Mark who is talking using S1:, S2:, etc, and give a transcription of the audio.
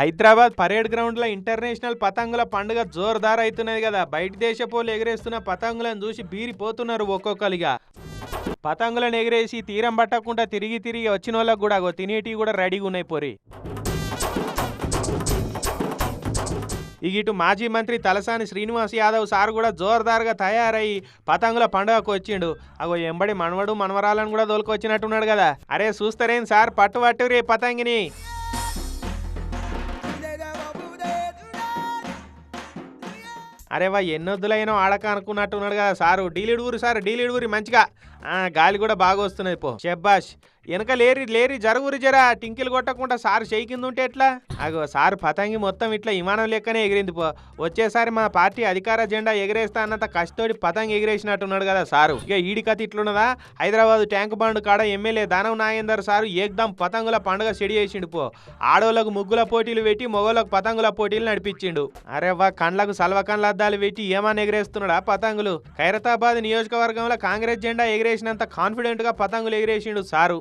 S1: Hyderabad parade ground లో international పతంగుల పండుగ జోరుదార్ అవుతున్నది కదా. బయట దేశపోలు ఎగరేస్తున్న పతంగులను చూసి బీరిపోతున్నారు ఒక్కొక్కరిగా. పతంగులను ఎగరేసి తీరం పట్టకుండా తిరిగి తిరిగి వచ్చిన వాళ్ళకు కూడా తినేటివి కూడా రెడీగా ఉన్నాయి పోరి. ఇటు మాజీ మంత్రి తలసాని శ్రీనివాస్ యాదవ్ సార్ కూడా జోరుదారుగా తయారయ్యి పతంగుల పండుగకు వచ్చిండు. ఎంబడి మనవడు మనవరాలను కూడా దోలుకొచ్చినట్టున్నాడు కదా. అరే చూస్తారేం సార్, పట్టు రే పతంగిని. అరే ఎన్నొద్దులైనా ఆడక అనుకున్నట్టున్నాడు కదా సారు. డీలిడుగురి సార్, డీలిడుగురి మంచిగా. గాలి కూడా బాగా వస్తున్నది పో. షెబ్బాష్. వెనక లేరి జరుగురి జరా. టింకిలు కొట్టకుండా సార్ చేయి కింద ఉంటే ఎట్లా? సార్ పతంగి మొత్తం ఇట్లా విమానం లెక్కనే ఎగిరింది పో. వచ్చేసారి మా పార్టీ అధికార జెండా ఎగిరేస్తా అన్నంత కష్టతోటి పతంగి ఎగిరేసినట్టున్నాడు కదా సారు. ఇక ఈడి కథ ఇట్లున్నదా? హైదరాబాద్ ట్యాంక్ బండ్ కాడ ఎమ్మెల్యే దానవ్ నాగేందర్ సారు ఏకదం పతంగుల పండుగ సెడి చేసిండు పో. ఆడోళ్లకు ముగ్గుల పోటీలు పెట్టి మొగోళ్ళకు పతంగుల పోటీలు నడిపించిండు. అరే కండ్లకు సల్వ కండ్ల అద్దాలు పెట్టి ఏమని ఎగిరేస్తున్నాడా పతంగులు. ఖైరతాబాద్ నియోజకవర్గంలో కాంగ్రెస్ జెండా ఎగిరేసినంత కాన్ఫిడెంట్ గా పతంగులు ఎగిరేసిండు సారు.